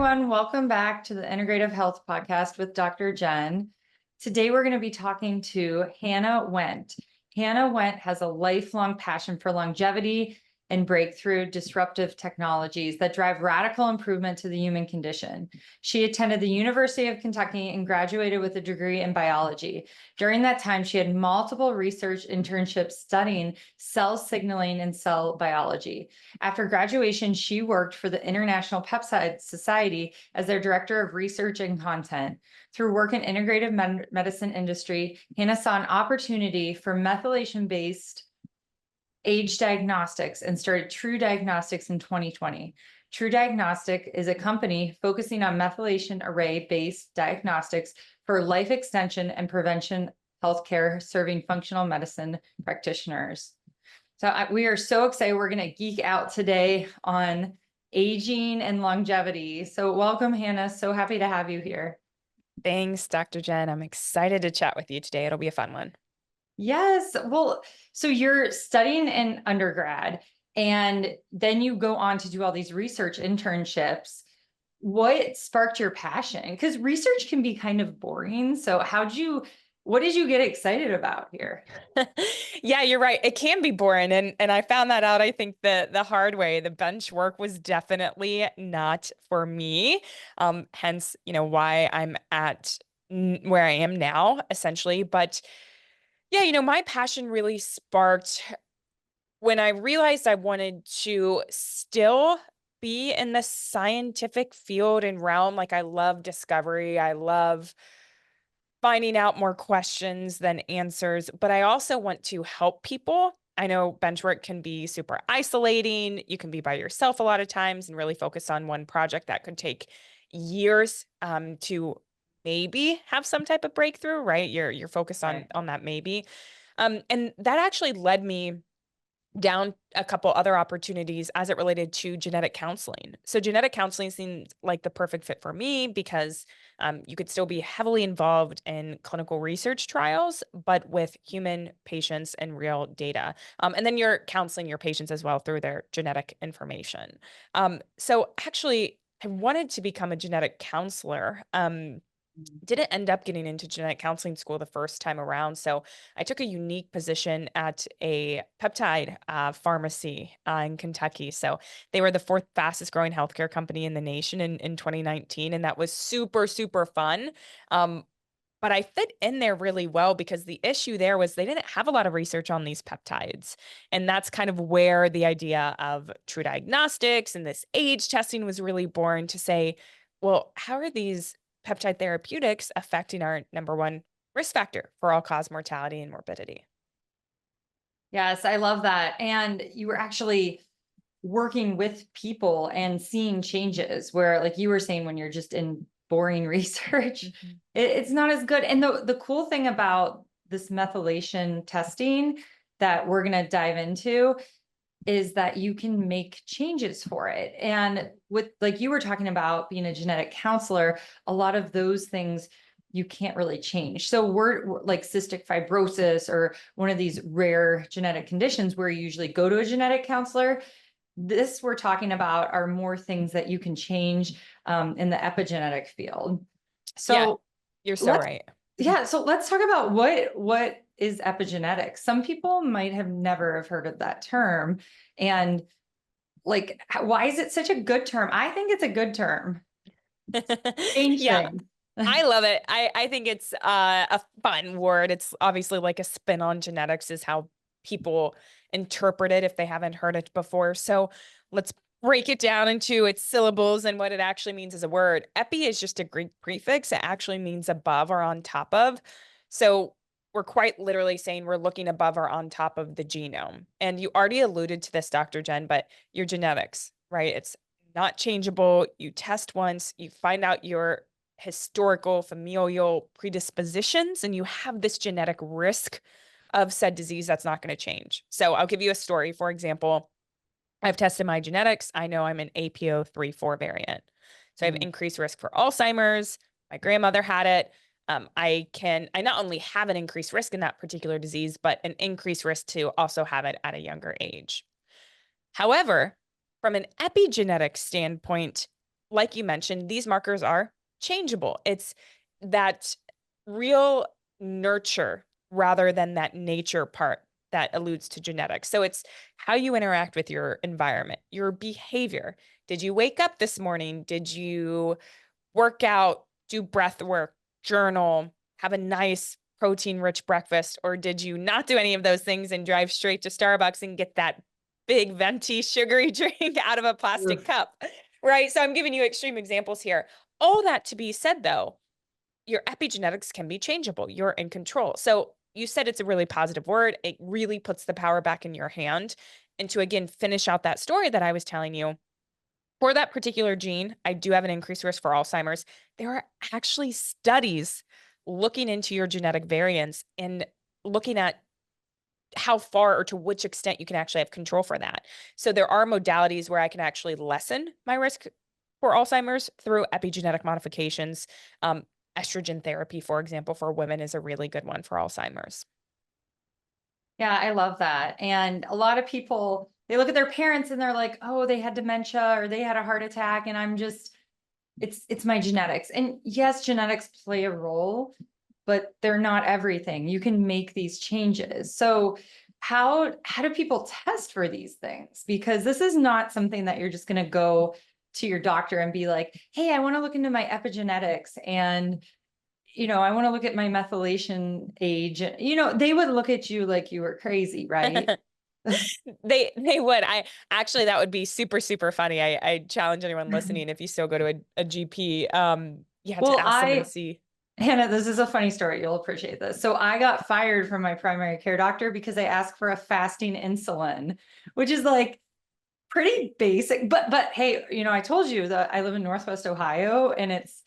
everyone. Welcome back to the Integrative Health Podcast with Dr. Jen. Today, we're going to be talking to Hannah Wendt. Hannah Wendt has a lifelong passion for longevity and breakthrough disruptive technologies that drive radical improvement to the human condition. She attended the University of Kentucky and graduated with a degree in biology. During that time, she had multiple research internships studying cell signaling and cell biology. After graduation, she worked for the International Peptide Society as their director of research and content. Through work in integrative medicine industry, Hannah saw an opportunity for methylation-based age diagnostics and started TruDiagnostic in 2020. TruDiagnostic is a company focusing on methylation array-based diagnostics for life extension and prevention healthcare, serving functional medicine practitioners. So we are so excited. We're going to geek out today on aging and longevity. So welcome, Hannah. So happy to have you here. Thanks, Dr. Jen. I'm excited to chat with you today. It'll be a fun one. Yes. Well, so you're studying in undergrad and then you go on to do all these research internships. What sparked your passion? Because research can be kind of boring. So what did you get excited about here? Yeah, you're right. It can be boring. And I found that out, I think, the hard way. The bench work was definitely not for me. Hence, why I'm at where I am now, essentially. But yeah, my passion really sparked when I realized I wanted to still be in the scientific field and realm. Like, I love discovery. I love finding out more questions than answers, but I also want to help people. I know bench work can be super isolating. You can be by yourself a lot of times and really focus on one project that could take years to maybe have some type of breakthrough, right? You're focused on that maybe. And that actually led me down a couple other opportunities as it related to genetic counseling. So genetic counseling seemed like the perfect fit for me because you could still be heavily involved in clinical research trials, but with human patients and real data. And then you're counseling your patients as well through their genetic information. So actually, I wanted to become a genetic counselor. Didn't end up getting into genetic counseling school the first time around. So I took a unique position at a peptide pharmacy in Kentucky. So they were the fourth fastest growing healthcare company in the nation in 2019. And that was super, super fun. But I fit in there really well because the issue there was they didn't have a lot of research on these peptides. And that's kind of where the idea of TruDiagnostics and this age testing was really born, to say, well, how are these peptide therapeutics affecting our number one risk factor for all-cause mortality and morbidity? Yes, I love that. And you were actually working with people and seeing changes where, like you were saying, when you're just in boring research, it's not as good. And the cool thing about this methylation testing that we're going to dive into is that you can make changes for it. And with, like you were talking about being a genetic counselor, a lot of those things you can't really change. So we're like cystic fibrosis or one of these rare genetic conditions where you usually go to a genetic counselor. This we're talking about are more things that you can change in the epigenetic field. So yeah, you're so right. Yeah. So let's talk about what is epigenetics. Some people might have never have heard of that term. And like, why is it such a good term? I think it's a good term. Yeah, I love it. I think it's a fun word. It's obviously like a spin on genetics is how people interpret it if they haven't heard it before. So let's break it down into its syllables and what it actually means as a word. Epi is just a Greek prefix. It actually means above or on top of. So we're quite literally saying we're looking above or on top of the genome. And you already alluded to this, Dr. Jen, but your genetics, right? It's not changeable. You test once, you find out your historical familial predispositions, and you have this genetic risk of said disease that's not going to change. So I'll give you a story. For example, I've tested my genetics. I know I'm an APO34 variant. So I have increased risk for Alzheimer's. My grandmother had it. I not only have an increased risk in that particular disease, but an increased risk to also have it at a younger age. However, from an epigenetic standpoint, like you mentioned, these markers are changeable. It's that real nurture rather than that nature part that alludes to genetics. So it's how you interact with your environment, your behavior. Did you wake up this morning? Did you work out, do breath work, journal, have a nice protein-rich breakfast, or did you not do any of those things and drive straight to Starbucks and get that big venti sugary drink out of a plastic Oof. cup, right? So I'm giving you extreme examples here. All that to be said, though, your epigenetics can be changeable. You're in control. So you said it's a really positive word. It really puts the power back in your hand. And to, again, finish out that story that I was telling you, for that particular gene, I do have an increased risk for Alzheimer's. There are actually studies looking into your genetic variants and looking at how far or to which extent you can actually have control for that. So there are modalities where I can actually lessen my risk for Alzheimer's through epigenetic modifications. Estrogen therapy, for example, for women is a really good one for Alzheimer's. Yeah, I love that. And a lot of people, they look at their parents and they're like, oh, they had dementia or they had a heart attack. And I'm just, it's my genetics. And yes, genetics play a role, but they're not everything. You can make these changes. So how do people test for these things? Because this is not something that you're just going to go to your doctor and be like, hey, I want to look into my epigenetics and I want to look at my methylation age. They would look at you like you were crazy, right? They would. I actually, that would be super, super funny. I challenge anyone listening, if you still go to a GP, you have to Well, ask them and see. Hannah, this is a funny story. You'll appreciate this. So I got fired from my primary care doctor because I asked for a fasting insulin, which is like pretty basic. But hey, I told you that I live in Northwest Ohio and it's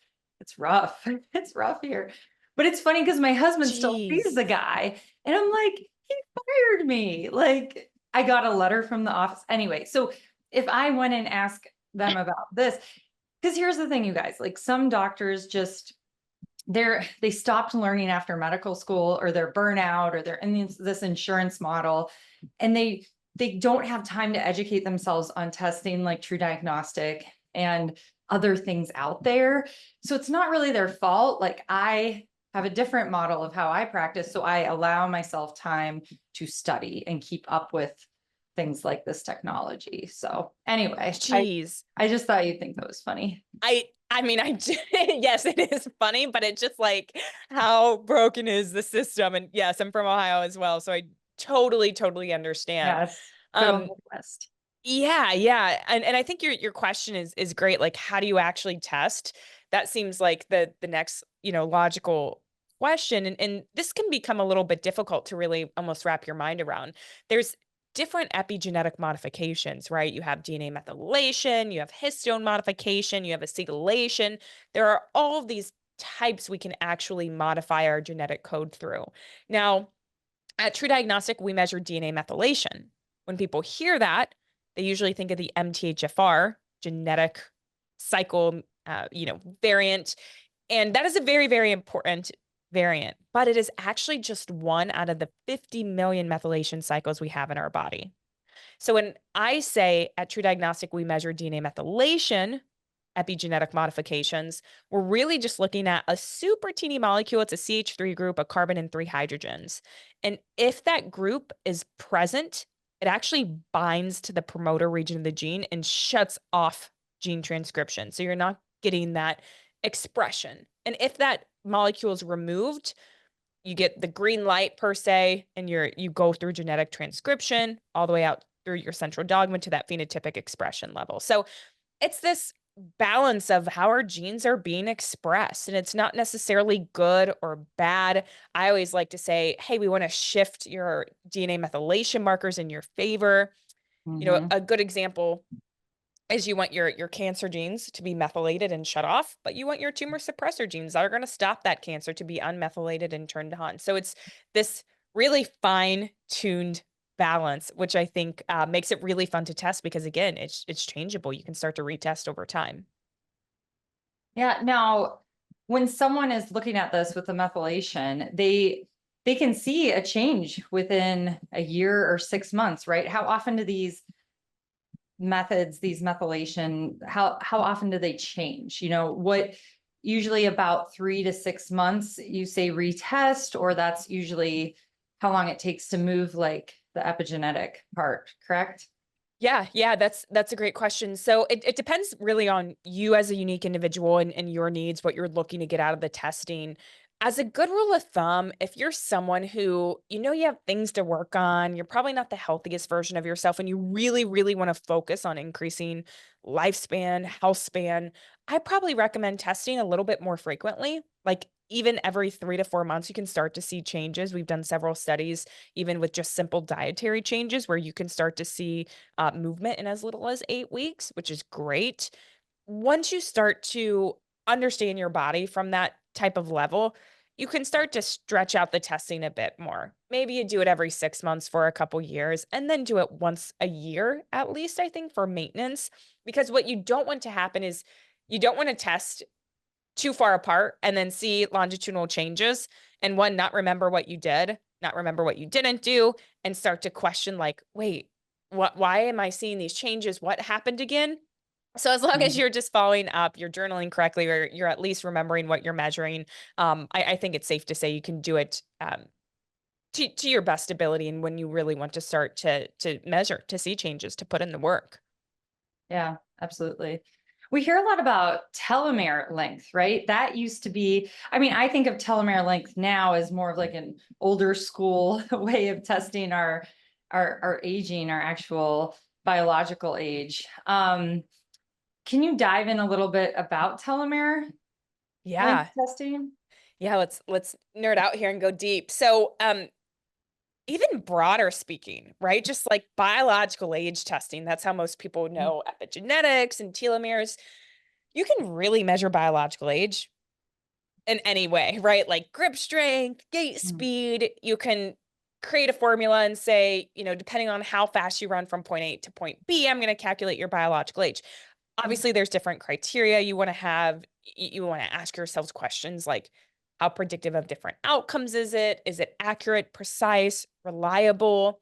rough. It's rough here. But it's funny because my husband still sees Jeez. the guy and I'm like, he fired me. Like I got a letter from the office. Anyway, so if I went and asked them about this, because here's the thing, you guys, like some doctors just they stopped learning after medical school or they're burnout or they're in this insurance model and they don't have time to educate themselves on testing like TruDiagnostic and other things out there. So it's not really their fault. Like I have a different model of how I practice. So I allow myself time to study and keep up with things like this technology. So anyway, Jeez. I just thought you'd think that was funny. I mean, yes, it is funny, but it's just like, how broken is the system? And yes, I'm from Ohio as well, so I totally, totally understand. Yes. Good old Um, Midwest. yeah, yeah. And I think your question is great. Like, how do you actually test? That seems like the next, logical question. And this can become a little bit difficult to really almost wrap your mind around. There's different epigenetic modifications, right? You have DNA methylation, you have histone modification, you have acetylation. There are all of these types we can actually modify our genetic code through. Now, at TruDiagnostic, we measure DNA methylation. When people hear that, they usually think of the MTHFR genetic cycle, variant. And that is a very, very important variant, but it is actually just one out of the 50 million methylation cycles we have in our body. So when I say at TruDiagnostic, we measure DNA methylation, epigenetic modifications, we're really just looking at a super teeny molecule. It's a CH3 group, a carbon and 3 hydrogens. And if that group is present, it actually binds to the promoter region of the gene and shuts off gene transcription. So you're not getting that expression. And if that molecule is removed, you get the green light per se, and you go through genetic transcription all the way out through your central dogma to that phenotypic expression level. So it's this balance of how our genes are being expressed, and it's not necessarily good or bad. I always like to say, hey, we want to shift your DNA methylation markers in your favor. Mhm. A good example is you want your cancer genes to be methylated and shut off, but you want your tumor suppressor genes that are going to stop that cancer to be unmethylated and turned on. So it's this really fine-tuned balance, which I think makes it really fun to test because again, it's changeable. You can start to retest over time. Yeah. Now, when someone is looking at this with the methylation, they can see a change within a year or 6 months, right? How often do these methods, these methylation, how often do they change? What usually about 3 to 6 months you say retest, or that's usually how long it takes to move like the epigenetic part, correct? Yeah, that's a great question. So it depends really on you as a unique individual and your needs, what you're looking to get out of the testing. As a good rule of thumb, if you're someone who you have things to work on, you're probably not the healthiest version of yourself, and you really, really want to focus on increasing lifespan, health span, I probably recommend testing a little bit more frequently. Like even every 3 to 4 months, you can start to see changes. We've done several studies, even with just simple dietary changes, where you can start to see movement in as little as 8 weeks, which is great. Once you start to understand your body from that type of level, you can start to stretch out the testing a bit more. Maybe you do it every 6 months for a couple years and then do it once a year, at least, I think, for maintenance. Because what you don't want to happen is you don't want to test too far apart and then see longitudinal changes and one, not remember what you did, not remember what you didn't do, and start to question, like, wait, why am I seeing these changes? What happened again? So as long as Mhm. you're just following up, you're journaling correctly, or you're at least remembering what you're measuring, I think it's safe to say you can do it to your best ability, and when you really want to start to measure, to see changes, to put in the work. Yeah, absolutely. We hear a lot about telomere length, right? That used to be, I mean, I think of telomere length now as more of like an older school way of testing our aging, our actual biological age. Can you dive in a little bit about telomere length Yeah. testing? Yeah, let's nerd out here and go deep. So, even broader speaking, right? Just like biological age testing, that's how most people know epigenetics and telomeres. You can really measure biological age in any way, right? Like grip strength, gait Mhm. speed. You can create a formula and say, depending on how fast you run from point A to point B, I'm going to calculate your biological age. Obviously, there's different criteria you want to have. You want to ask yourselves questions like, how predictive of different outcomes is it? Is it accurate, precise, reliable?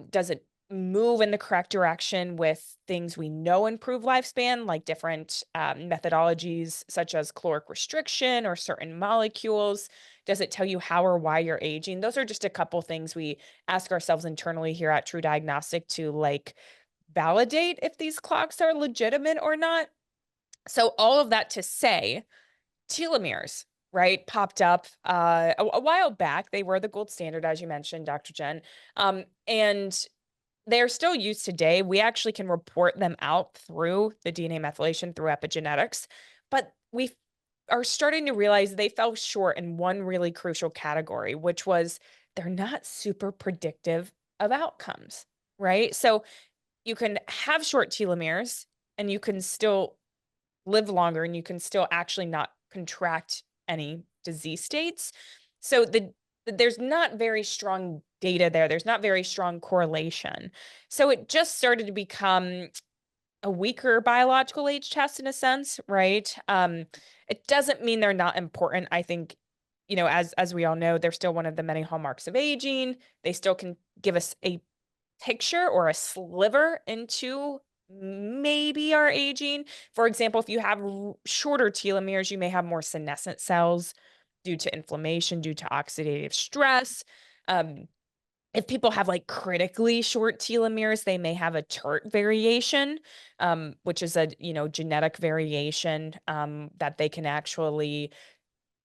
Does it move in the correct direction with things we know improve lifespan, like different methodologies such as caloric restriction or certain molecules? Does it tell you how or why you're aging? Those are just a couple things we ask ourselves internally here at TruDiagnostic to like validate if these clocks are legitimate or not. So all of that to say, telomeres, right, popped up a while back. They were the gold standard, as you mentioned, Dr. Jen. And they're still used today. We actually can report them out through the DNA methylation through epigenetics, but we are starting to realize they fell short in one really crucial category, which was they're not super predictive of outcomes, right? So you can have short telomeres and you can still live longer and you can still actually not contract any disease states. So there's not very strong data there. There's not very strong correlation. So it just started to become a weaker biological age test in a sense, right? It doesn't mean they're not important. I think, as we all know, they're still one of the many hallmarks of aging. They still can give us a picture or a sliver into maybe our aging. For example, if you have shorter telomeres, you may have more senescent cells due to inflammation, due to oxidative stress. Um, if people have like critically short telomeres, they may have a TERT variation, which is a genetic variation that they can actually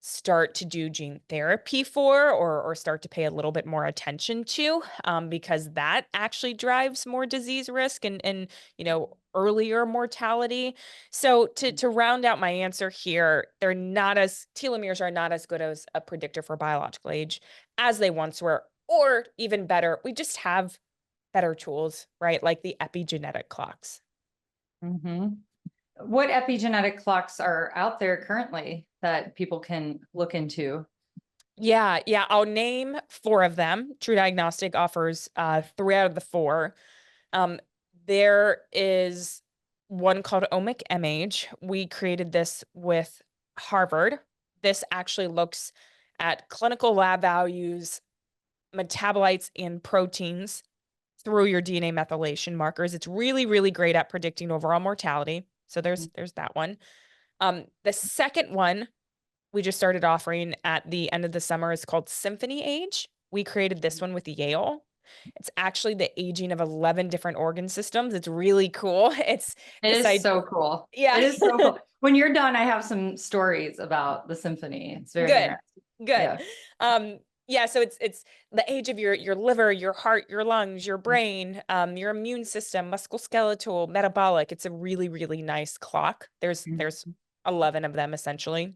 start to do gene therapy for, or start to pay a little bit more attention to, because that actually drives more disease risk and earlier mortality. So to round out my answer here, telomeres are not as good as a predictor for biological age as they once were, or even better, we just have better tools, right? Like the epigenetic clocks. Mhm. What epigenetic clocks are out there currently that people can look into? Yeah. I'll name four of them. TruDiagnostic offers three out of the four. Um, there is one called Omic MH. We created this with Harvard. This actually looks at clinical lab values, metabolites, and proteins through your DNA methylation markers. It's really, really great at predicting overall mortality. So there's that one. The second one we just started offering at the end of the summer is called Symphony Age. We created this one with Yale. It's actually the aging of 11 different organ systems. It's really cool. It's It this is idea. so cool. Yeah. It is so cool. When you're done, I have some stories about the symphony. It's very Good. interesting. Good. Yeah. Yeah, so it's the age of your liver, your heart, your lungs, your brain, your immune system, musculoskeletal, metabolic. It's a really, really nice clock. There's 11 of them essentially.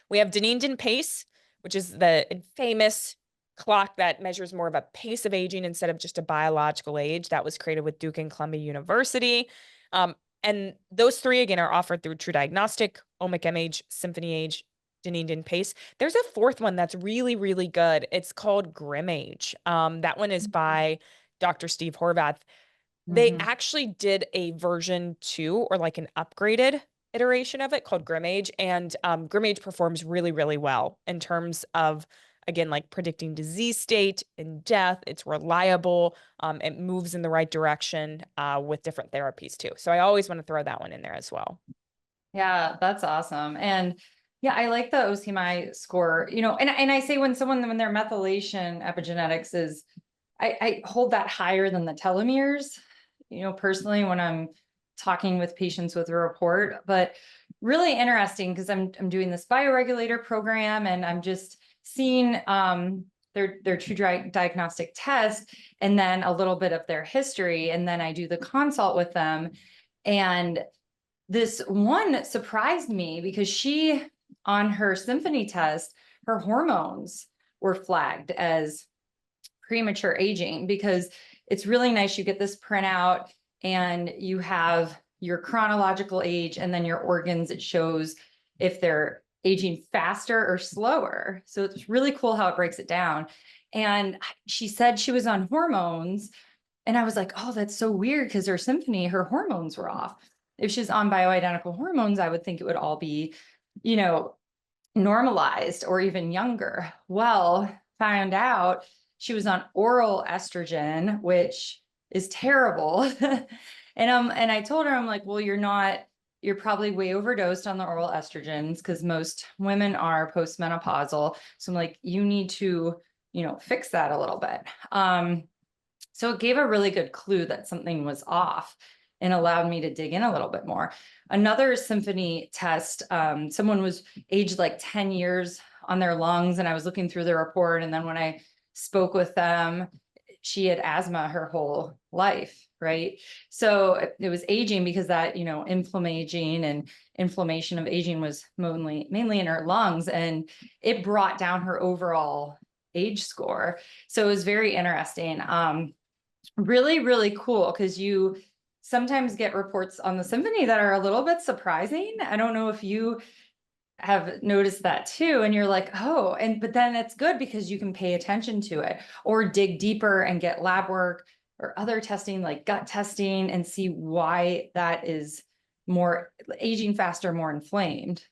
We have Dunedin Pace, which is the famous clock that measures more of a pace of aging instead of just a biological age. That was created with Duke and Columbia University. And those three, again, are offered through TruDiagnostic, Omic MH, Symphony Age, Dunedin Pace. There's a fourth one that's really, really good. It's called Grim Age. That one is by Dr. Steve Horvath. They actually did a version 2 or like an upgraded iteration of it called Grim Age. And Grim Age performs really, really well in terms of, again, like predicting disease state and death. It's reliable. It moves in the right direction with different therapies too. So I always want to throw that one in there as well. Yeah, that's awesome. And yeah, I like the OCMI score, you know, and I say when their methylation epigenetics is, I hold that higher than the telomeres, you know, personally, when I'm talking with patients with a report, but really interesting because I'm doing this bioregulator program and I'm just seeing their true diagnostic test and then a little bit of their history. And then I do the consult with them. And this one surprised me because she, on her symphony test, her hormones were flagged as premature aging because it's really nice. You get this printout and you have your chronological age and then your organs. It shows if they're aging faster or slower. So it's really cool how it breaks it down. And she said she was on hormones. And I was like, oh, that's so weird because her symphony, her hormones were off. If she's on bioidentical hormones, I would think it would all be, you know, normalized or even younger. Well, found out she was on oral estrogen, which is terrible. And I told her, I'm like, well, you're probably way overdosed on the oral estrogens because most women are postmenopausal. So I'm like, you need to, you know, fix that a little bit. So it gave a really good clue that something was off and allowed me to dig in a little bit more. Another symphony test, someone was aged like 10 years on their lungs, and I was looking through the report. And then when I spoke with them, she had asthma her whole life, right? So it was aging because that, you know, inflammation of aging was mainly in her lungs, and it brought down her overall age score. So it was very interesting. Really, really cool because you sometimes get reports on the symphony that are a little bit surprising. I don't know if you have noticed that too. And you're like, oh, but then it's good because you can pay attention to it or dig deeper and get lab work or other testing like gut testing and see why that is more aging faster, more inflamed.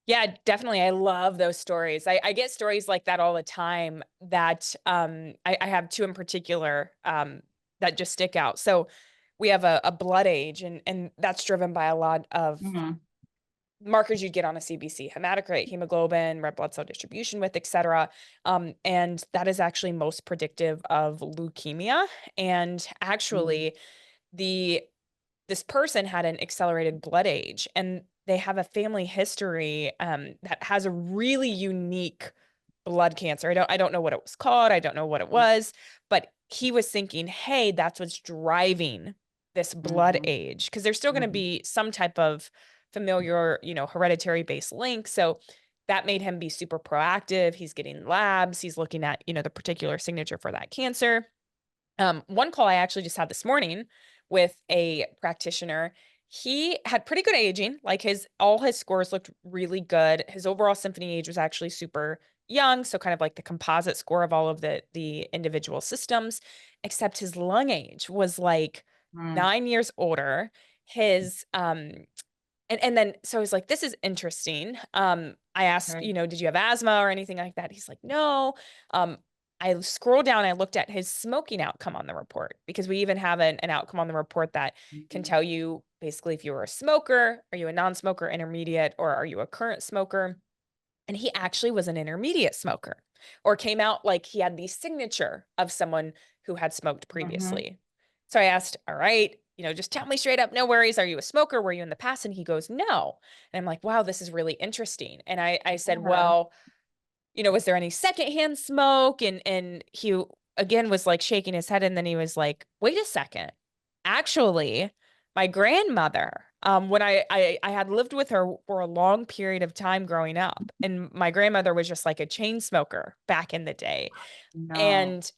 Yeah, definitely. I love those stories. I get stories like that all the time that I have two in particular that just stick out. So we have a blood age, and that's driven by a lot of markers you get on a CBC, hematocrit, hemoglobin, red blood cell distribution width, et cetera. And that is actually most predictive of leukemia. And actually, this person had an accelerated blood age, and they have a family history that has a really unique blood cancer. I don't know what it was called. I don't know what it was, but he was thinking, hey, that's what's driving this blood age, because there's still going to be some type of familiar, you know, hereditary based link. So that made him be super proactive. He's getting labs. He's looking at, you know, the particular signature for that cancer. One call I actually just had this morning with a practitioner. He had pretty good aging, like all his scores looked really good. His overall symphony age was actually super young, so kind of like the composite score of all of the individual systems, except his lung age was like 9 years older. His and then so I was like, this is interesting. I asked, Right. you know, did you have asthma or anything like that? He's like, no. I scrolled down, I looked at his smoking outcome on the report, because we even have an outcome on the report that can tell you basically if you were a smoker, are you a non-smoker, intermediate, or are you a current smoker? And he actually was an intermediate smoker, or came out like he had the signature of someone who had smoked Mhm. previously. So I asked, all right, just tell me straight up, no worries. Are you a smoker? Were you in the past? And he goes, no. And I'm like, wow, this is really interesting. And I said, Yeah. well, was there any secondhand smoke? And he again was like shaking his head. And then he was like, wait a second. Actually, my grandmother, when I had lived with her for a long period of time growing up, and my grandmother was just like a chain smoker back in the day. No. And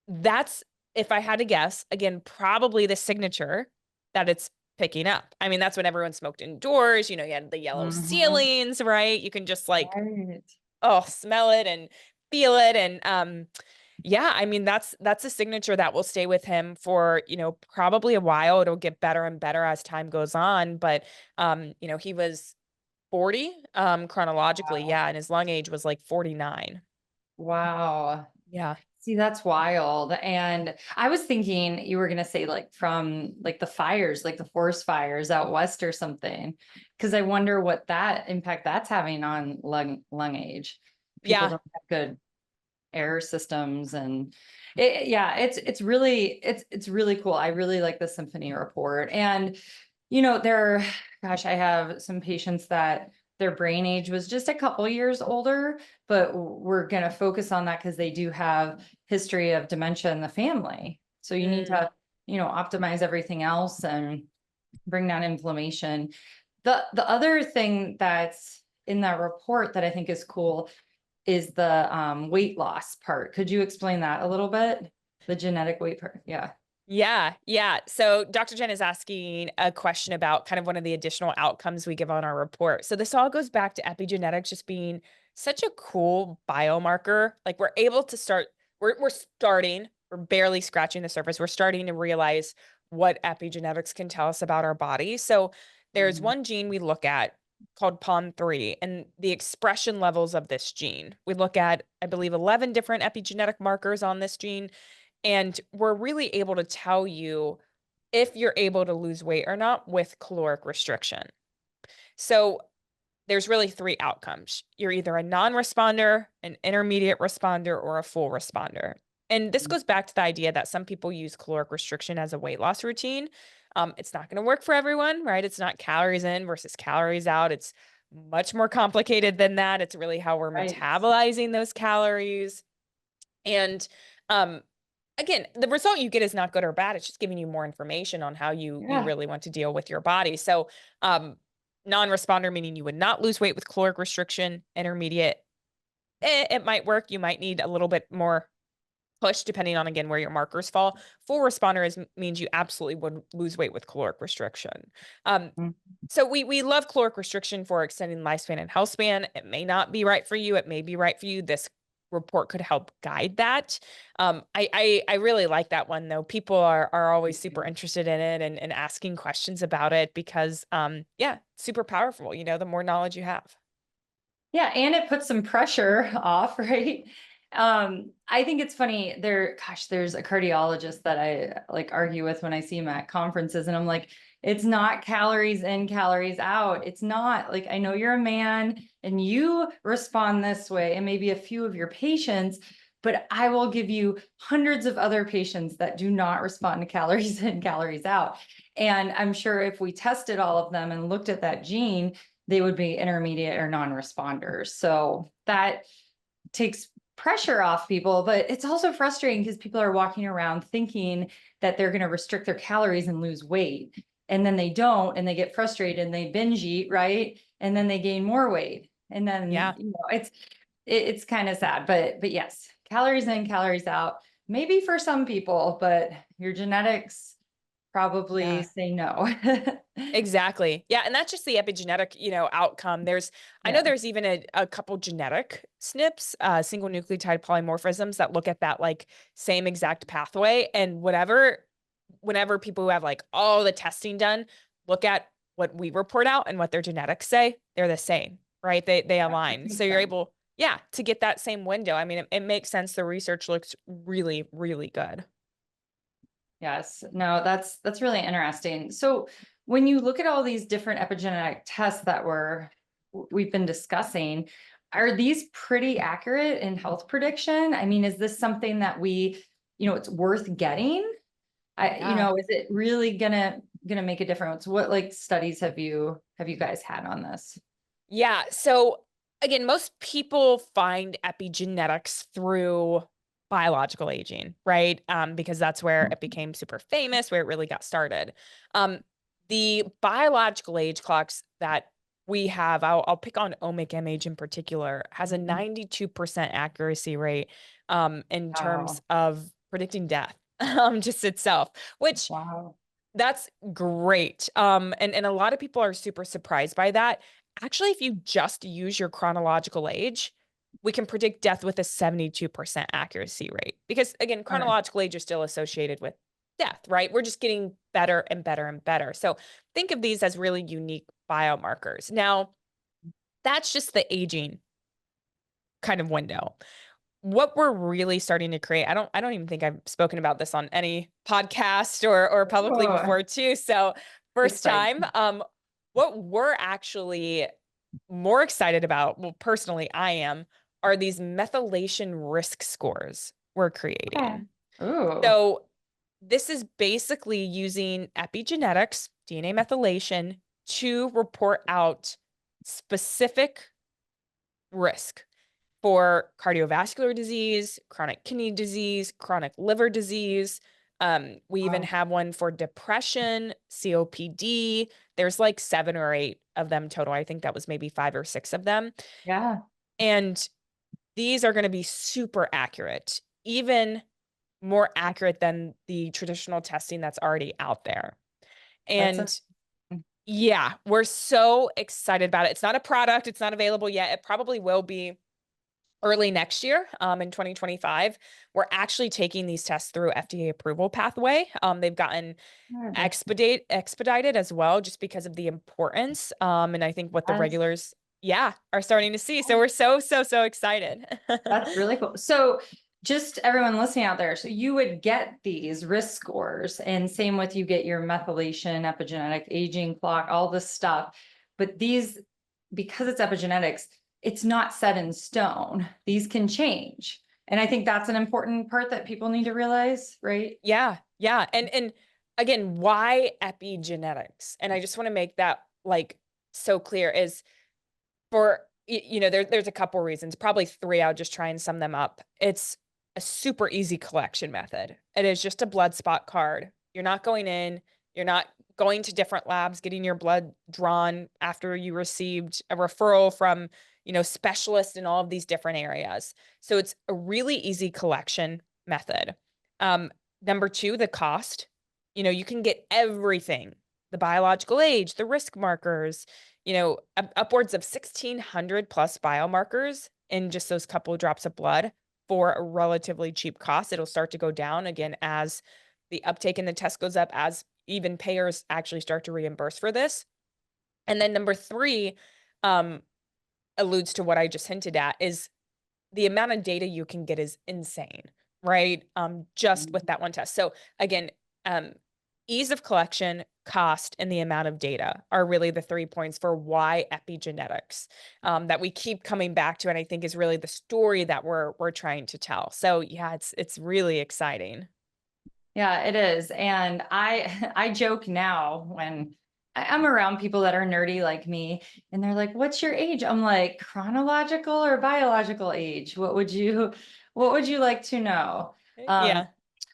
that's, if I had to guess, again, probably the signature that it's picking up. I mean, that's when everyone smoked indoors. You had the yellow Mhm. ceilings, right? You can just like, Right. oh, smell it and feel it. And yeah, I mean, that's a signature that will stay with him for, probably a while. It'll get better and better as time goes on. But he was 40 chronologically, Wow. yeah, and his lung age was like 49. Wow. Yeah. See, that's wild. And I was thinking you were gonna say like from like the fires, like the forest fires out west or something. Cause I wonder what that impact that's having on lung age. People Yeah. don't have good air systems and yeah, it's really cool. I really like the symphony report. And there, gosh, I have some patients that their brain age was just a couple years older, but we're going to focus on that because they do have history of dementia in the family. So you need Mm. to, optimize everything else and bring down inflammation. The other thing that's in that report that I think is cool is the weight loss part. Could you explain that a little bit? The genetic weight part. Yeah. Yeah, yeah. So Dr. Jen is asking a question about kind of one of the additional outcomes we give on our report. So this all goes back to epigenetics just being such a cool biomarker. Like we're barely scratching the surface. We're starting to realize what epigenetics can tell us about our body. So there's Mhm. one gene we look at called PON3 and the expression levels of this gene. We look at, I believe, 11 different epigenetic markers on this gene, and we're really able to tell you if you're able to lose weight or not with caloric restriction. So there's really three outcomes. You're either a non-responder, an intermediate responder, or a full responder. And this goes back to the idea that some people use caloric restriction as a weight loss routine. It's not going to work for everyone, right? It's not calories in versus calories out. It's much more complicated than that. It's really how we're Right. metabolizing those calories. And um, again, the result you get is not good or bad. It's just giving you more information on how you Yeah. really want to deal with your body. So, non-responder, meaning you would not lose weight with caloric restriction. Intermediate, it might work. You might need a little bit more push depending on, again, where your markers fall. Full responder means you absolutely would lose weight with caloric restriction. Um, Mhm. so we love caloric restriction for extending lifespan and health span. It may not be right for you. It may be right for you. This report could help guide that. I really like that one though. People are always super interested in it and asking questions about it because yeah, super powerful. The more knowledge you have. Yeah, and it puts some pressure off, right? I think it's funny gosh, there's a cardiologist that I like argue with when I see him at conferences, and I'm like, it's not calories in, calories out. It's not like, I know you're a man and you respond this way, and maybe a few of your patients, but I will give you hundreds of other patients that do not respond to calories in, calories out. And I'm sure if we tested all of them and looked at that gene, they would be intermediate or non-responders. So that takes pressure off people, but it's also frustrating because people are walking around thinking that they're going to restrict their calories and lose weight. And then they don't, and they get frustrated and they binge eat, right? And then they gain more weight. And then, Yeah. it's kind of sad, but yes, calories in, calories out, maybe for some people, but your genetics probably Yeah. say no. Exactly. Yeah. And that's just the epigenetic, outcome. I know Yeah. there's even a couple genetic SNPs, single nucleotide polymorphisms that look at that like same exact pathway. And whenever people who have like all the testing done look at what we report out and what their genetics say, they're the same, right? They Yeah, that align. So makes sense. yeah, to get that same window. I mean, it makes sense. The research looks really, really good. Yes. No, that's really interesting. So when you look at all these different epigenetic tests that we've been discussing, are these pretty accurate in health prediction? I mean, is this something that it's worth getting? Yeah. Is it really gonna make a difference? What like studies have you guys had on this? Yeah. So again, most people find epigenetics through biological aging, right? Because that's where it became super famous, where it really got started. Um, the biological age clocks that we have, I'll pick on omic image in particular, has a 92% accuracy rate in terms Wow. of predicting death, just itself, which Wow. that's great. And a lot of people are super surprised by that. Actually, if you just use your chronological age, we can predict death with a 72% accuracy rate. Because again, Okay. chronological age is still associated with death, right? We're just getting better and better and better. So think of these as really unique biomarkers. Now, that's just the aging kind of window. What we're really starting to create, I don't even think I've spoken about this on any podcast or publicly Oh, before too. So first time, exciting. what we're actually more excited about, well, personally, I am, are these methylation risk scores we're Okay. creating. Ooh. So this is basically using epigenetics, DNA methylation, to report out specific risk for cardiovascular disease, chronic kidney disease, chronic liver disease. We even Wow. have one for depression, COPD. There's like 7 or 8 of them total. I think that was maybe 5 or 6 of them. Yeah. And these are going to be super accurate, even more accurate than the traditional testing that's already out there. That's And yeah, we're so excited about it. It's not a product, it's not available yet. It probably will be early next year, in 2025. We're actually taking these tests through FDA approval pathway. They've gotten good. expedited as well, just because of the importance. And I think what the That's regulars, yeah, are starting to see. So we're so excited. That's really cool. So just everyone listening out there, so you would get these risk scores, and same with you get your methylation, epigenetic, aging clock, all this stuff. But these, because it's epigenetics, it's not set in stone. These can change. And I think that's an important part that people need to realize, right? Yeah, yeah. And again, why epigenetics? And I just want to make that like so clear is for there's a couple reasons, probably 3. I'll just try and sum them up. It's a super easy collection method. It is just a blood spot card. You're not going in, you're not going to different labs, getting your blood drawn after you received a referral from, specialists in all of these different areas. So it's a really easy collection method. Um, Number 2, the cost. You can get everything, the biological age, the risk markers, upwards of 1,600 plus biomarkers in just those couple of drops of blood for a relatively cheap cost. It'll start to go down again as the uptake in the test goes up, as even payers actually start to reimburse for this. And then number 3, um, alludes to what I just hinted at, is the amount of data you can get is insane, right? Just with that one test. So again, um, ease of collection, cost, and the amount of data are really the 3 points for why epigenetics, that we keep coming back to, and I think is really the story that we're trying to tell. So yeah, it's really exciting. Yeah, it is. And I joke now when I'm around people that are nerdy like me, and they're like, "What's your age?" I'm like, "Chronological or biological age? What would you like to know?" Um, Yeah.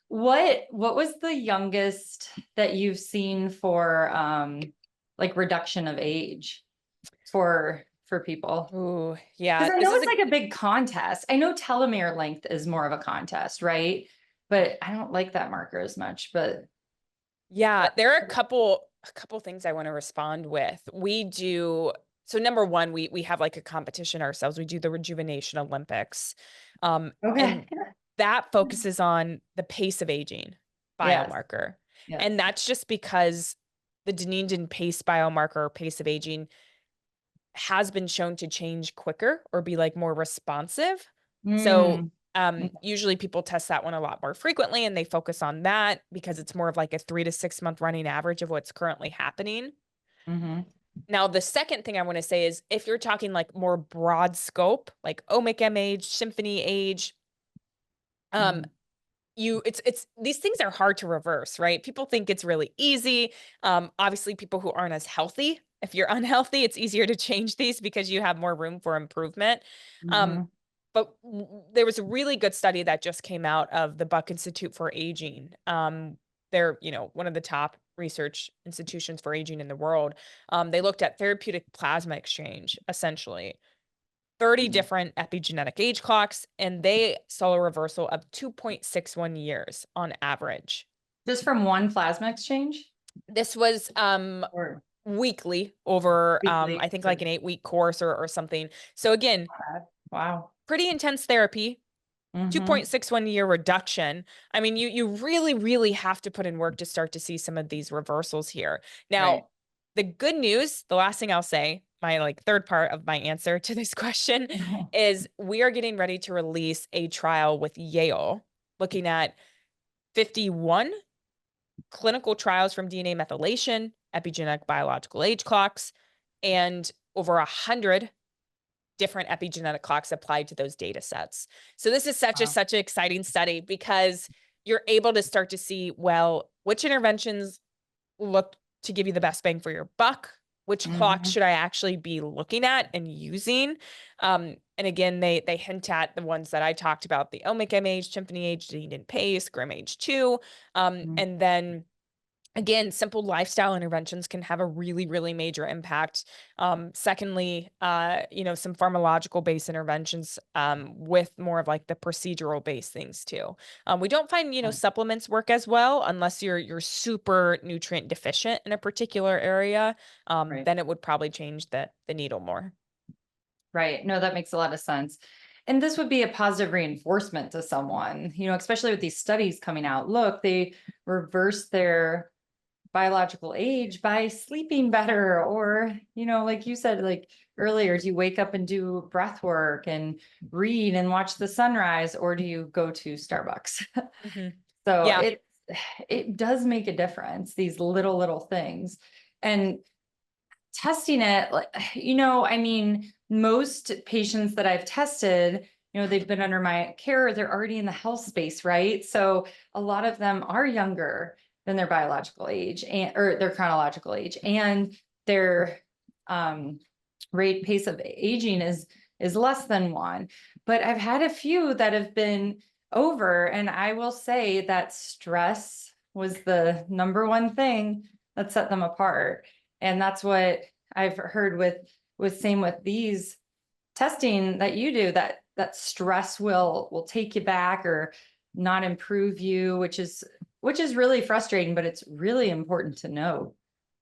what was the youngest that you've seen for like reduction of age for people? Ooh, yeah. Because I This know is it's a like a big contest. I know telomere length is more of a contest, right? But I don't like that marker as much. But Yeah, there are a couple things I want to respond with. We do so number 1, we have like a competition ourselves. We do the Rejuvenation Olympics. okay. And that focuses on the pace of aging Yes. biomarker. Yes. And that's just because the Dunedin pace biomarker or pace of aging has been shown to change quicker or be like more responsive. So Mm, usually people test that one a lot more frequently, and they focus on that because it's more of like a 3 to 6 month running average of what's currently happening. mm-hmm, Now, the second thing I want to say is if you're talking like more broad scope, like omic age, symphony age, um, mm-hmm. it's these things are hard to reverse, right? People think it's really easy. Obviously, people who aren't as healthy, if you're unhealthy, it's easier to change these because you have more room for improvement. Um, Mm-hmm. but there was a really good study that just came out of the Buck Institute for Aging. They're, one of the top research institutions for aging in the world. They looked at therapeutic plasma exchange, essentially 30 Mm-hmm. different epigenetic age clocks, and they saw a reversal of 2.61 years on average. Just from one plasma exchange This was or weekly over weekly? I think So, like an 8-week course or something. So again, wow. pretty intense therapy. Mm-hmm. 2.61 year reduction. I mean, you really, really have to put in work to start to see some of these reversals here. Right. Now, the good news, the last thing I'll say, my like third part of my answer to this question is we are getting ready to release a trial with Yale looking at 51 clinical trials from DNA methylation, epigenetic biological age clocks, and over 100 different epigenetic clocks applied to those data sets. So this is Wow. such an exciting study because you're able to start to see, well, which interventions look to give you the best bang for your buck? Which clocks Mm-hmm. should I actually be looking at and using? And again, they hint at the ones that I talked about, the omic age, symphony age, Dean and Pace, Grimm age 2. And then again, simple lifestyle interventions can have a really, really major impact. Secondly, some pharmacological based interventions with more of like the procedural based things too. We don't find, supplements work as well unless you're super nutrient deficient in a particular area. Right. Then it would probably change the needle more. Right. No, that makes a lot of sense. And this would be a positive reinforcement to someone, especially with these studies coming out. Look, they reverse their biological age by sleeping better, or, like you said, like earlier, do you wake up and do breath work and read and watch the sunrise, or do you go to Starbucks? Mhm. So Yeah. it does make a difference, these little things. And testing it, like, I mean, most patients that I've tested, they've been under my care, they're already in the health space, right? So a lot of them are younger than their biological age or their chronological age, and their rate pace of aging is less than one. But I've had a few that have been over, and I will say that stress was the number one thing that set them apart. And that's what I've heard with same with these testing that you do, that stress will take you back or not improve you, which is really frustrating, but it's really important to know.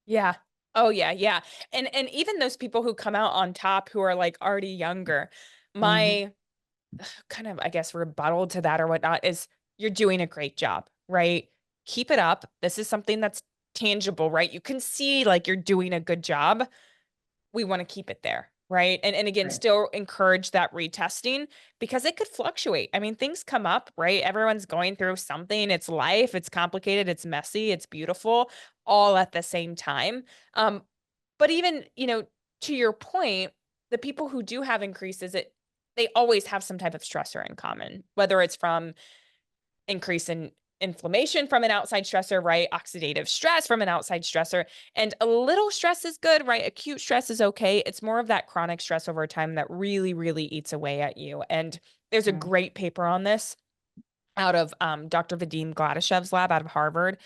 Yeah. Oh yeah, yeah. And even those people who come out on top who are like already younger, Mhm. my kind of, I guess, rebuttal to that or whatnot is you're doing a great job, right? Keep it up. This is something that's tangible, right? You can see like you're doing a good job. We want to keep it there, right? And again, Right. still encourage that retesting because it could fluctuate. I mean, things come up, right? Everyone's going through something. It's life, it's complicated, it's messy, it's beautiful, all at the same time. Um, but even, to your point, the people who do have increases, they always have some type of stressor in common, whether it's from increase in inflammation from an outside stressor, right? Oxidative stress from an outside stressor. And a little stress is good, right? Acute stress is okay. It's more of that chronic stress over time that really, really eats away at you. And there's a Mm. great paper on this out of Dr. Vadim Gladishev's lab out of Harvard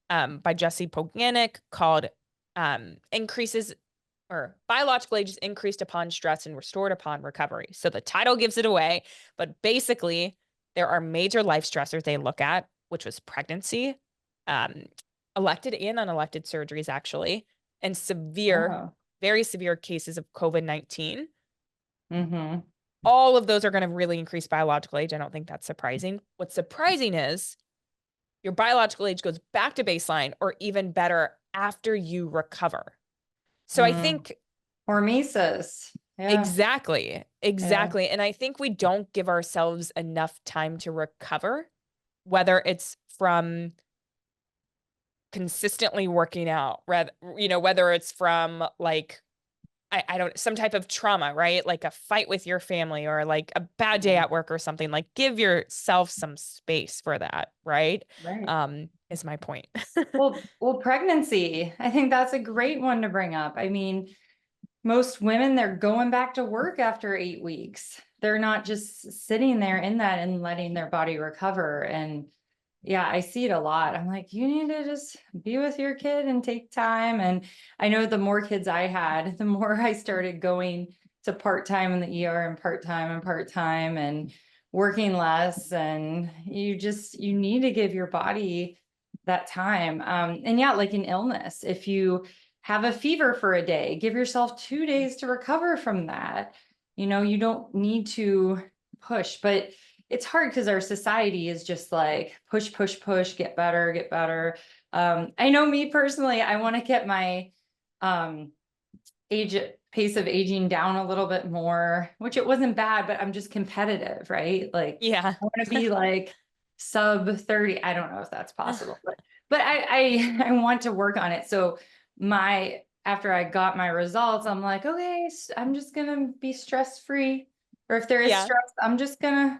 by Jesse Poganik called Increases or Biological Age is Increased Upon Stress and Restored Upon Recovery. So the title gives it away, but basically, there are major life stressors they look at, which was pregnancy, um, elected and unelected surgeries, actually, and Oh. very severe cases of COVID-19. Mm-hmm. All of those are going to really increase biological age. I don't think that's surprising. What's surprising is your biological age goes back to baseline or even better after you recover. So I Mm. think Hormesis. Yeah. Exactly. Yeah. Exactly. And I think we don't give ourselves enough time to recover, whether it's from consistently working out, rather, whether it's from like, I don't, some type of trauma, right? Like a fight with your family or like a bad day Mhm. at work or something. Like give yourself some space for that, right? Right. Is my point. Well, pregnancy. I think that's a great one to bring up. I mean, most women, they're going back to work after 8 weeks. They're not just sitting there in that and letting their body recover. And yeah, I see it a lot. I'm like, you need to just be with your kid and take time. And I know the more kids I had, the more I started going to part-time in the ER and part-time and working less. And you need to give your body that time. And yeah, like an illness, if you have a fever for a day, give yourself 2 days to recover from that. You don't need to push, but it's hard because our society is just like push, push, push, get better, get better. I know me personally, I want to get my um, age pace of aging down a little bit more, which it wasn't bad, but I'm just competitive, right? Like Yeah. I want to be like sub 30. I don't know if that's possible, but I want to work on it. So after I got my results, I'm like, okay, I'm just gonna be stress free. Or if there is Yeah. stress, I'm just gonna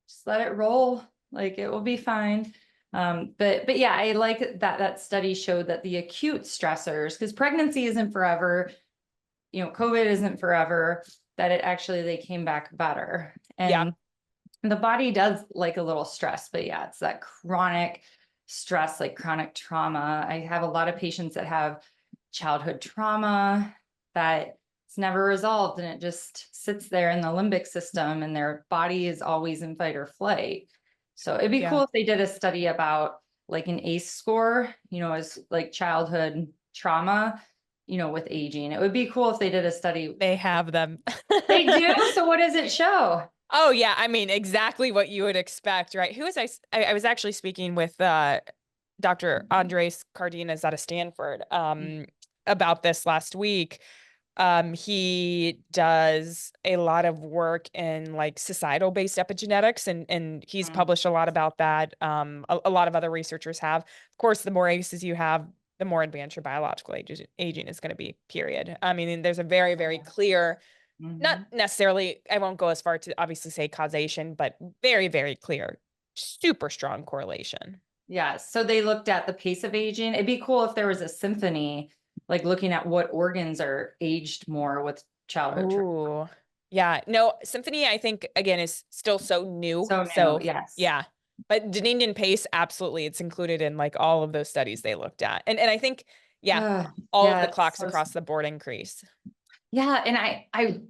just let it roll. Like it will be fine. But yeah, I like that study showed that the acute stressors, because pregnancy isn't forever, COVID isn't forever, that they came back better. Yeah. And the body does like a little stress, but yeah, it's that chronic stress, like chronic trauma. I have a lot of patients that have childhood trauma that it's never resolved and it just sits there in the limbic system and their body is always in fight or flight. So it'd be Yeah. cool if they did a study about like an ACE score, as like childhood trauma, with aging. It would be cool if they did a study. They have them. They do? So what does it show? Oh yeah, I mean exactly what you would expect, right? Who was I was actually speaking with Dr. Andres Cardenas out of Stanford about this last week. He does a lot of work in like societal based epigenetics and he's Mm. published a lot about that. A lot of other researchers have. Of course, the more ACEs you have, the more advanced your biological aging is going to be, period. I mean, there's a very, very clear, not Mhm. necessarily, I won't go as far to obviously say causation, but very, very clear, super strong correlation. Yeah. So they looked at the pace of aging. It'd be cool if there was a symphony, like looking at what organs are aged more with childhood trauma. Oh, yeah. No, symphony, I think, again, is still so new. So new, So, yes. yeah. But Deneen and Pace, absolutely. It's included in like all of those studies they looked at. And I think, yeah, all of Yeah, the it's clocks so across the board increase. yeah, and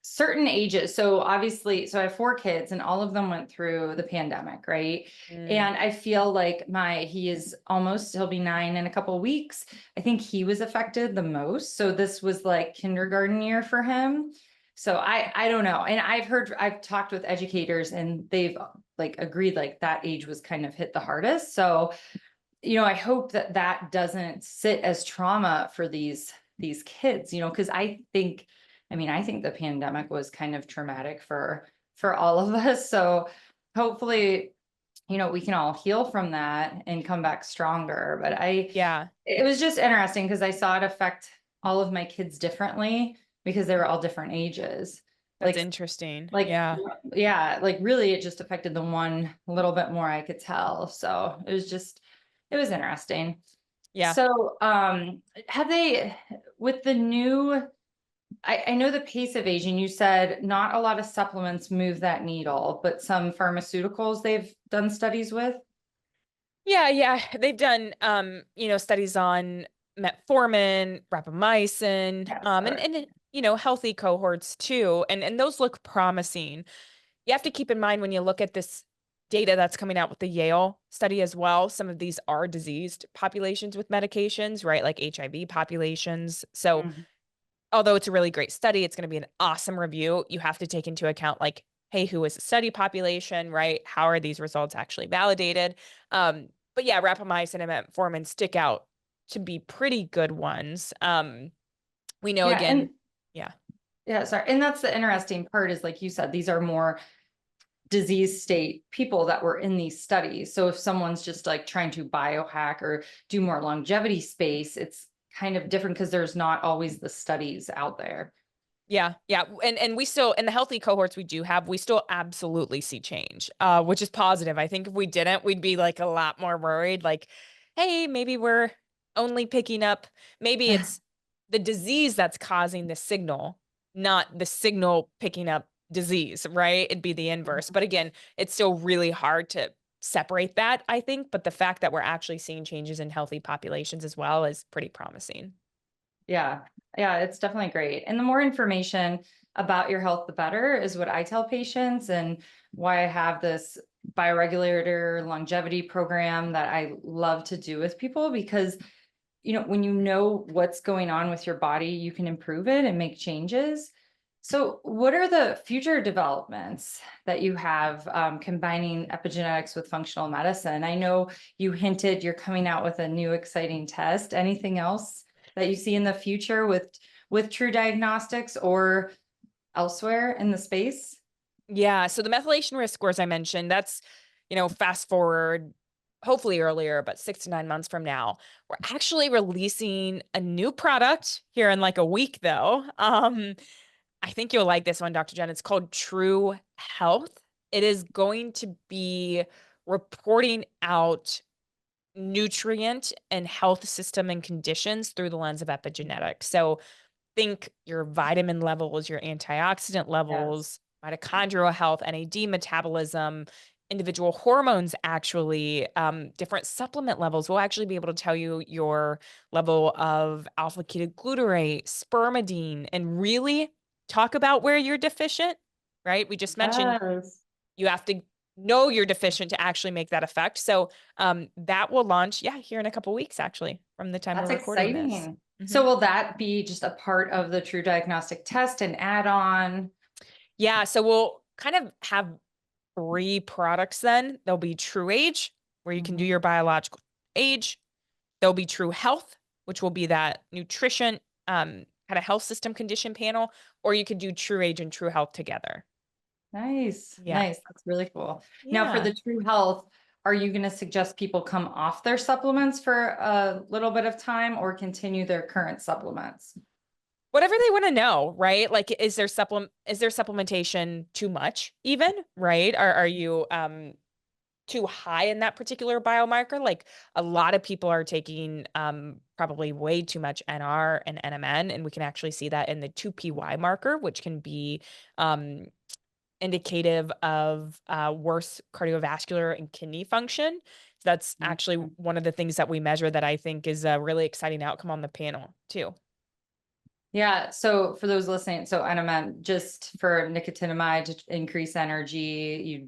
certain ages. So obviously, so I have 4 kids, and all of them went through the pandemic, right? Mm, And I feel like he'll be 9 in a couple of weeks. I think he was affected the most. So this was like kindergarten year for him. So I don't know. And I've talked with educators, and they've like agreed like that age was kind of hit the hardest. So I hope that doesn't sit as trauma for these kids, because I think the pandemic was kind of traumatic for all of us. So hopefully, we can all heal from that and come back stronger. But yeah, it was just interesting because I saw it affect all of my kids differently because they were all different ages. that's Like interesting. like Yeah. yeah, like really it just affected the one a little bit more I could tell. So it was interesting. Yeah. So have they with the new I know the pace of aging, you said not a lot of supplements move that needle, but some pharmaceuticals they've done studies with. Yeah, yeah. They've done studies on metformin, rapamycin, Yes. All right. and healthy cohorts too. And those look promising. You have to keep in mind when you look at this data that's coming out with the Yale study as well, some of these are diseased populations with medications, right? Like HIV populations. So Mhm. although it's a really great study, it's going to be an awesome review. You have to take into account like, hey, who is the study population, right? How are these results actually validated? But yeah, rapamycin and metformin stick out to be pretty good ones. We know Yeah. again, yeah. Yeah, sorry. And that's the interesting part is, like you said, these are more disease state people that were in these studies. So if someone's just like trying to biohack or do more longevity space, it's kind of different because there's not always the studies out there. Yeah, yeah. And we still, in the healthy cohorts we still absolutely see change, which is positive. I think if we didn't, we'd be like a lot more worried. Like, hey, maybe we're only picking up, maybe it's the disease that's causing the signal, not the signal picking up disease, right? It'd be the inverse. But again, it's still really hard to separate that, I think. But the fact that we're actually seeing changes in healthy populations as well is pretty promising. Yeah. Yeah, it's definitely great. And the more information about your health, the better is what I tell patients, and why I have this bioregulator longevity program that I love to do with people, because when you know what's going on with your body, you can improve it and make changes. So what are the future developments that you have, combining epigenetics with functional medicine? I know you hinted you're coming out with a new exciting test. Anything else that you see in the future with TruDiagnostics or elsewhere in the space? Yeah. So the methylation risk scores I mentioned, that's, fast forward, hopefully earlier, but 6 to 9 months from now. We're actually releasing a new product here in like a week, though. I think you'll like this one, Dr. Jen. It's called True Health. It is going to be reporting out nutrient and health system and conditions through the lens of epigenetics. So think your vitamin levels, your antioxidant Yes. levels, mitochondrial health, NAD metabolism, individual hormones, actually, different supplement levels. Will actually be able to tell you your level of alpha ketoglutarate, spermidine, and really talk about where you're deficient, right? We just mentioned Yes. you have to know you're deficient to actually make that effect. So that will launch, yeah, here in a couple weeks, actually, from the time we're That's recording this. exciting. So Mhm. will that be just a part of the True Diagnostic test and add on? Yeah, so we'll kind of have three products then. There'll be True Age, where you can do Mhm. your biological age. There'll be True Health, which will be that nutrition kind of health system condition panel, or you could do True Age and True Health together. Nice, Yeah. nice. That's really cool. Now, for Yeah. the True Health, are you going to suggest people come off their supplements for a little bit of time or continue their current supplements? Whatever they want to know, right? Like, is there supplementation too much even, right? Are you too high in that particular biomarker? Like a lot of people are taking probably way too much NR and NMN, and we can actually see that in the 2PY marker, which can be um indicative of worse cardiovascular and kidney function. So that's actually Mhm. one of the things that we measure that I think is a really exciting outcome on the panel too. Yeah. So for those listening, so NMN, just for nicotinamide to increase energy,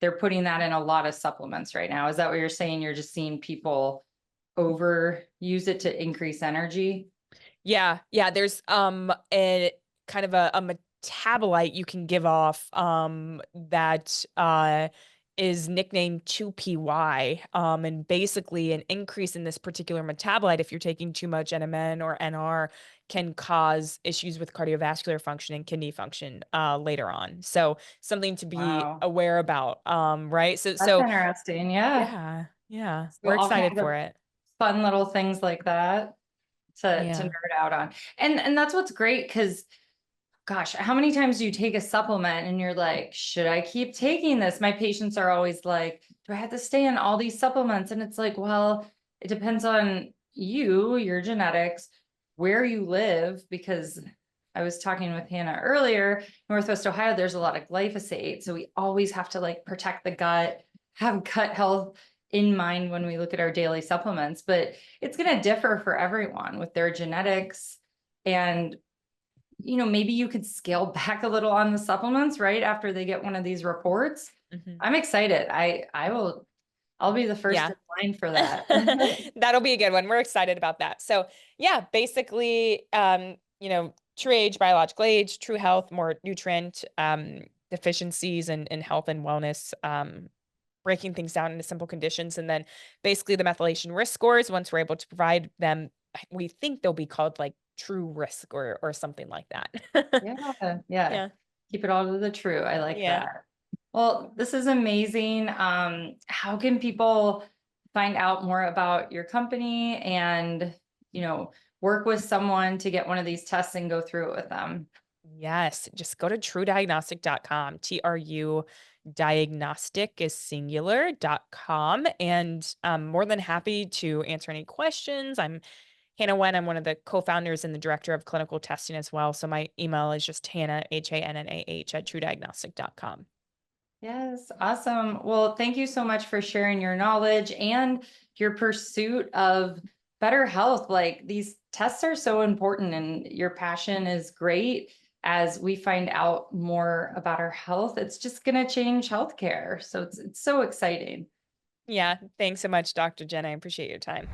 they're putting that in a lot of supplements right now. Is that what you're saying? You're just seeing people overuse it to increase energy? Yeah, yeah, there's a kind of a metabolite you can give off that is nicknamed 2PY, and basically an increase in this particular metabolite if you're taking too much NMN or NR can cause issues with cardiovascular function and kidney function later on. So something to be Wow. aware about, right? So That's so interesting. Yeah. yeah, yeah, So we're all excited kinds for of it. fun little things like that to Yeah. nerd out on. And that's what's great, because gosh, how many times do you take a supplement and you're like, should I keep taking this? My patients are always like, do I have to stay on all these supplements? And it's like, well, it depends on you, your genetics, where you live, because I was talking with Hannah earlier, Northwest Ohio, there's a lot of glyphosate. So we always have to like protect the gut, have gut health in mind when we look at our daily supplements, but it's going to differ for everyone with their genetics. And maybe you could scale back a little on the supplements right after they get one of these reports. Mhm. I'm excited. I'll be the first Yeah. in line for that. That'll be a good one. We're excited about that. So yeah, basically, true age, biological age, true health, more nutrient deficiencies and health and wellness, breaking things down into simple conditions. And then basically the methylation risk scores, once we're able to provide them, we think they'll be called like true risk or something like that. Yeah. Yeah. Keep it all to the true. I like Yeah. that. Well, this is amazing. How can people find out more about your company and, work with someone to get one of these tests and go through it with them? Yes, just go to TruDiagnostic.com. TRU diagnostic is singular.com. And I'm more than happy to answer any questions. I'm Hannah Wen. I'm one of the co-founders and the director of clinical testing as well. So my email is just Hannah, HANNAH at TruDiagnostic.com. Yes, awesome. Well, thank you so much for sharing your knowledge and your pursuit of better health. Like, these tests are so important, and your passion is great. As we find out more about our health, it's just going to change healthcare. So it's so exciting. Yeah, thanks so much, Dr. Jen. I appreciate your time.